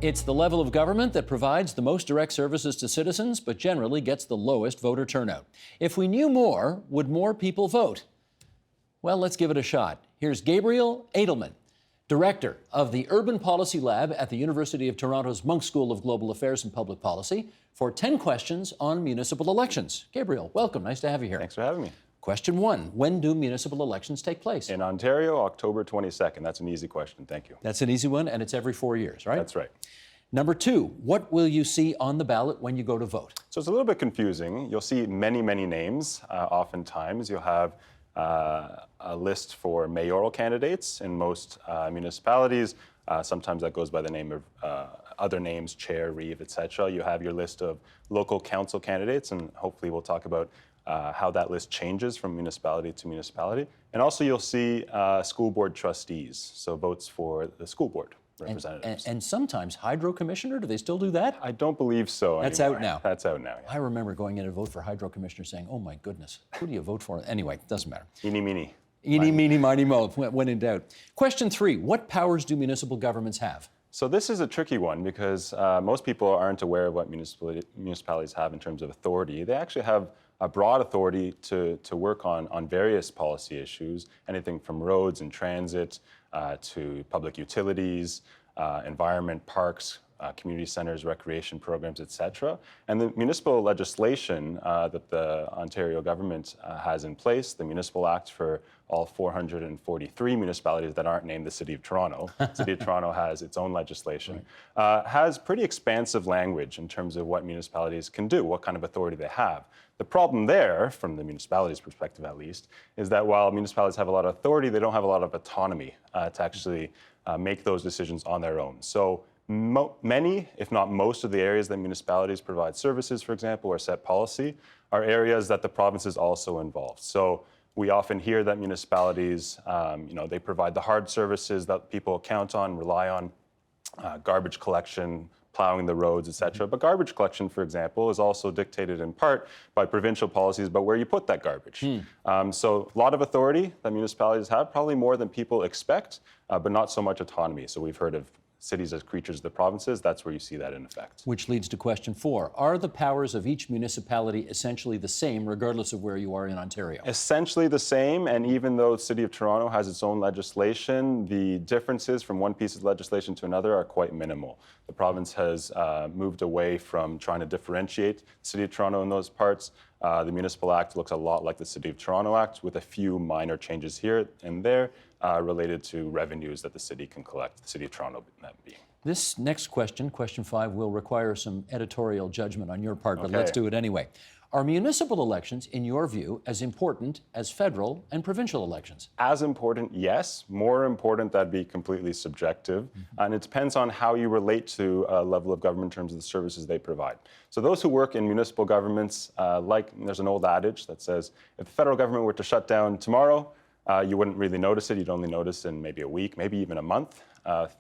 It's the level of government that provides the most direct services to citizens, but generally gets the lowest voter turnout. If we knew more, would more people vote? Well, let's give it a shot. Here's Gabriel Edelman, Director of the Urban Policy Lab at the University of Toronto's Munk School of Global Affairs and Public Policy, for 10 questions on municipal elections. Gabriel, welcome. Nice to have you here. Thanks for having me. Question 1. When do municipal elections take place? In Ontario, October 22nd. That's an easy question. Thank you. That's an easy one, and it's every 4 years, right? That's right. Number 2, what will you see on the ballot when you go to vote? So it's a little bit confusing. You'll see many, many names. Oftentimes, you'll have a list for mayoral candidates in most municipalities. Sometimes that goes by the name of other names, chair, reeve, etc. You have your list of local council candidates, and hopefully we'll talk about how that list changes from municipality to municipality. And also you'll see school board trustees, so votes for the school board representatives. And sometimes hydro commissioner, do they still do that? I don't believe so That's anymore. out now. That's out now, yeah. I remember going in to vote for hydro commissioner saying, oh my goodness, who do you vote for? Anyway, doesn't matter. Eeny, meeny. Eeny, meeny, miny, mo, when in doubt. Question 3, what powers do municipal governments have? So this is a tricky one because most people aren't aware of what municipalities have in terms of authority. They actually have a broad authority to work on various policy issues, anything from roads and transit to public utilities, environment, parks, community centers, recreation programs, etc. And the municipal legislation that the Ontario government has in place, the Municipal Act for all 443 municipalities that aren't named the City of Toronto. The City of Toronto has its own legislation, has pretty expansive language in terms of what municipalities can do, what kind of authority they have. The problem there, from the municipality's perspective at least, is that while municipalities have a lot of authority, they don't have a lot of autonomy to actually make those decisions on their own. So many, if not most of the areas that municipalities provide services, for example, or set policy, are areas that the province is also involved. So we often hear that municipalities, they provide the hard services that people count on, rely on, garbage collection, plowing the roads, etc. But garbage collection, for example, is also dictated in part by provincial policies about where you put that garbage. So a lot of authority that municipalities have, probably more than people expect, but not so much autonomy. So we've heard of cities as creatures of the provinces. That's where you see that in effect. Which leads to question 4. Are the powers of each municipality essentially the same, regardless of where you are in Ontario? Essentially the same, and even though the City of Toronto has its own legislation, the differences from one piece of legislation to another are quite minimal. The province has moved away from trying to differentiate the City of Toronto in those parts. The Municipal Act looks a lot like the City of Toronto Act, with a few minor changes here and there related to revenues that the city can collect, the City of Toronto being. This next question, question 5, will require some editorial judgment on your part, but let's do it anyway. Are municipal elections, in your view, as important as federal and provincial elections? As important, yes. More important, that'd be completely subjective. And it depends on how you relate to a level of government in terms of the services they provide. So those who work in municipal governments, there's an old adage that says, if the federal government were to shut down tomorrow, you wouldn't really notice it. You'd only notice in maybe a week, maybe even a month.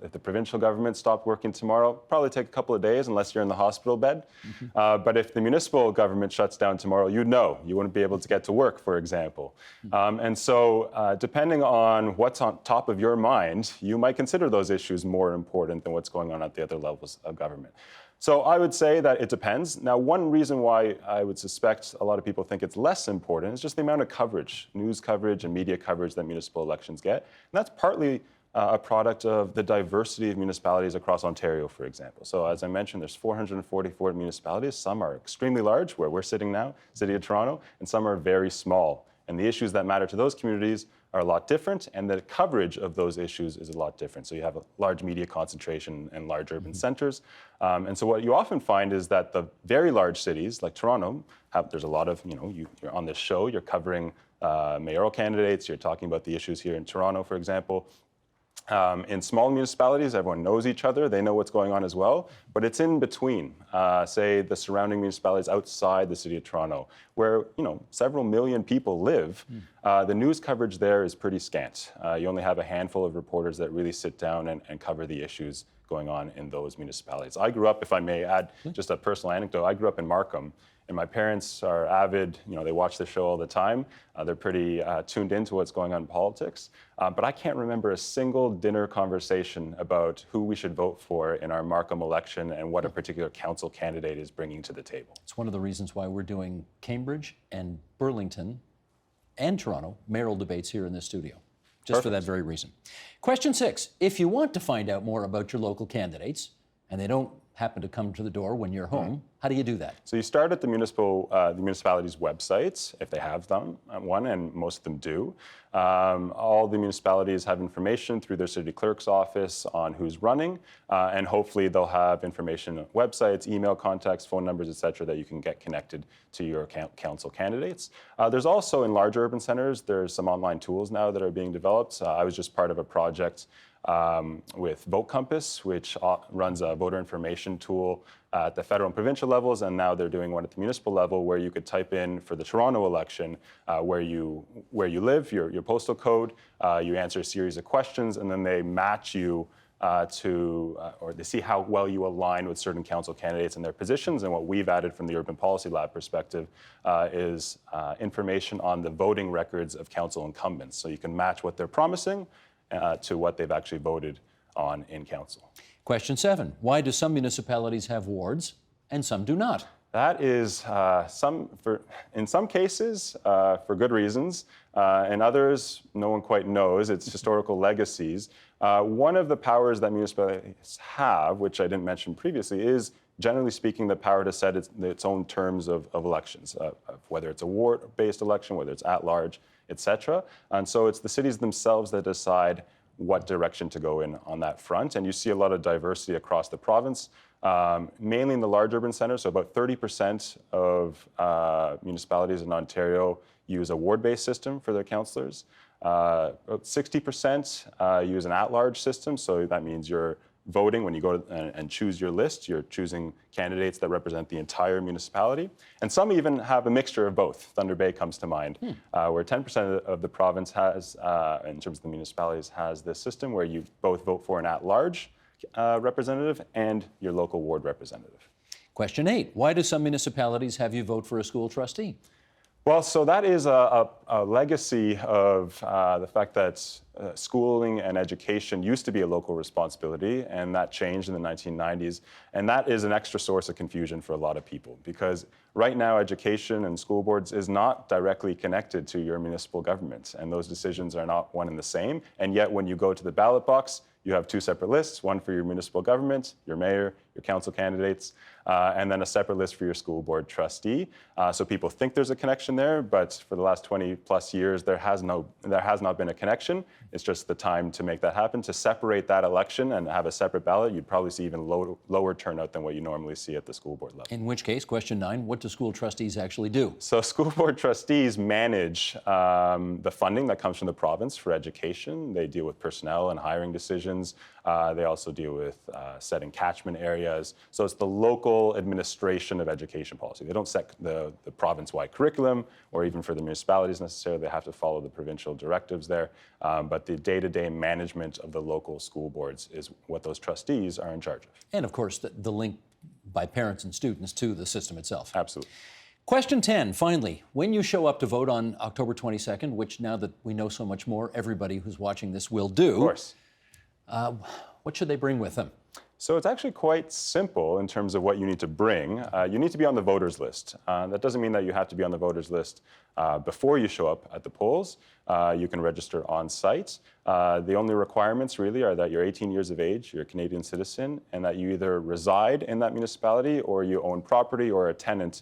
If the provincial government stopped working tomorrow, probably take a couple of days unless you're in the hospital bed. But if the municipal government shuts down tomorrow, you'd know. You wouldn't be able to get to work, for example. And so depending on what's on top of your mind, you might consider those issues more important than what's going on at the other levels of government. So I would say that it depends. Now, one reason why I would suspect a lot of people think it's less important is just the amount of coverage, news coverage and media coverage that municipal elections get. And that's partly a product of the diversity of municipalities across Ontario, for example. So as I mentioned, there's 444 municipalities. Some are extremely large, where we're sitting now, City of Toronto, and some are very small. And the issues that matter to those communities are a lot different, and the coverage of those issues is a lot different. So you have a large media concentration and large urban centers. And so what you often find is that the very large cities, like Toronto, there's a lot of, you're on this show, you're covering mayoral candidates, you're talking about the issues here in Toronto, for example. In small municipalities, everyone knows each other. They know what's going on as well. But it's in between, say, the surrounding municipalities outside the City of Toronto, where several million people live. The news coverage there is pretty scant. You only have a handful of reporters that really sit down and cover the issues going on in those municipalities. I grew up, if I may add just a personal anecdote, I grew up in Markham. And my parents are avid, they watch the show all the time. They're pretty tuned into what's going on in politics. But I can't remember a single dinner conversation about who we should vote for in our Markham election and what a particular council candidate is bringing to the table. It's one of the reasons why we're doing Cambridge and Burlington and Toronto mayoral debates here in this studio, just for that very reason. Question 6, if you want to find out more about your local candidates, and they don't happen to come to the door when you're home, how do you do that? So you start at the municipality's websites, if they have one, and most of them do. All the municipalities have information through their city clerk's office on who's running, and hopefully they'll have information on websites, email contacts, phone numbers, et cetera, that you can get connected to your council candidates. There's also, in large urban centers, there's some online tools now that are being developed. I was just part of a project with Vote Compass, which runs a voter information tool at the federal and provincial levels, and now they're doing one at the municipal level where you could type in for the Toronto election where you live, your postal code, you answer a series of questions, and then they match you or they see how well you align with certain council candidates and their positions. And what we've added from the Urban Policy Lab perspective is information on the voting records of council incumbents. So you can match what they're promising to what they've actually voted on in council. Question 7, why do some municipalities have wards and some do not? That is in some cases for good reasons, and others no one quite knows. It's historical legacies. One of the powers that municipalities have, which I didn't mention previously, is generally speaking the power to set its own terms of elections, whether it's a ward-based election, whether it's at-large, etc. And so it's the cities themselves that decide what direction to go in on that front. And you see a lot of diversity across the province, mainly in the large urban centers. So about 30% of municipalities in Ontario use a ward-based system for their councillors. About 60% use an at-large system. So that means you're voting when you go and choose your list. You're choosing candidates that represent the entire municipality. And some even have a mixture of both. Thunder Bay comes to mind, where 10% of the province has, in terms of the municipalities, has this system where you both vote for an at-large representative and your local ward representative. Question 8, why do some municipalities have you vote for a school trustee? Well, so that is a legacy of the fact that schooling and education used to be a local responsibility, and that changed in the 1990s. And that is an extra source of confusion for a lot of people, because right now education and school boards is not directly connected to your municipal government, and those decisions are not one and the same. And yet when you go to the ballot box, you have two separate lists, one for your municipal government, your mayor, your council candidates, and then a separate list for your school board trustee. So people think there's a connection there, but for the last 20 plus years, there has not been a connection. It's just the time to make that happen. To separate that election and have a separate ballot, you'd probably see even lower turnout than what you normally see at the school board level. In which case, question 9, what do school trustees actually do? So school board trustees manage the funding that comes from the province for education. They deal with personnel and hiring decisions. They also deal with setting catchment areas. So it's the local administration of education policy. They don't set the province-wide curriculum, or even for the municipalities necessarily, they have to follow the provincial directives there. But the day-to-day management of the local school boards is what those trustees are in charge of. And of course, the link by parents and students to the system itself. Absolutely. Question 10, finally, when you show up to vote on October 22nd, which now that we know so much more, everybody who's watching this will do. Of course. What should they bring with them? So it's actually quite simple in terms of what you need to bring. You need to be on the voters list. That doesn't mean that you have to be on the voters list before you show up at the polls. You can register on site. The only requirements really are that you're 18 years of age, you're a Canadian citizen, and that you either reside in that municipality or you own property or a tenant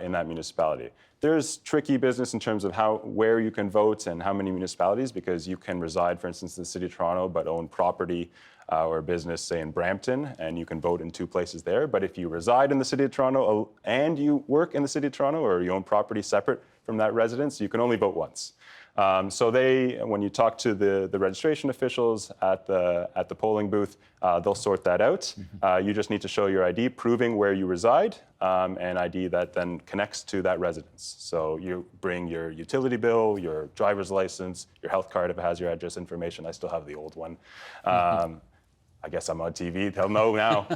in that municipality. There's tricky business in terms of where you can vote and how many municipalities, because you can reside, for instance, in the City of Toronto, but own property or business, say, in Brampton, and you can vote in two places there. But if you reside in the City of Toronto and you work in the City of Toronto, or you own property separate from that residence, you can only vote once. So when you talk to the registration officials at the polling booth, they'll sort that out. You just need to show your ID proving where you reside, and ID that then connects to that residence. So you bring your utility bill, your driver's license, your health card if it has your address information. I still have the old one. I guess I'm on TV, they'll know now.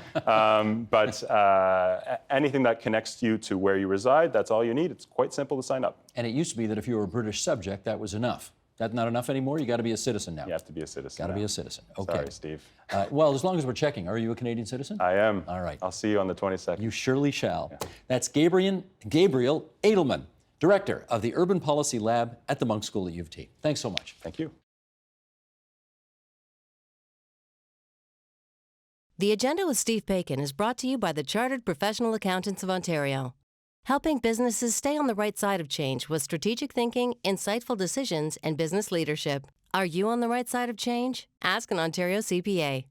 Anything that connects you to where you reside, that's all you need. It's quite simple to sign up. And it used to be that if you were a British subject, that was enough. That's not enough anymore? You got to be a citizen now. You have to be a citizen. Got to be a citizen. Okay. Sorry, Steve. Well, as long as we're checking, are you a Canadian citizen? I am. All right. I'll see you on the 22nd. You surely shall. Yeah. That's Gabriel Edelman, Director of the Urban Policy Lab at the Monk School at U of T. Thanks so much. Thank you. The Agenda with Steve Paikin is brought to you by the Chartered Professional Accountants of Ontario, helping businesses stay on the right side of change with strategic thinking, insightful decisions, and business leadership. Are you on the right side of change? Ask an Ontario CPA.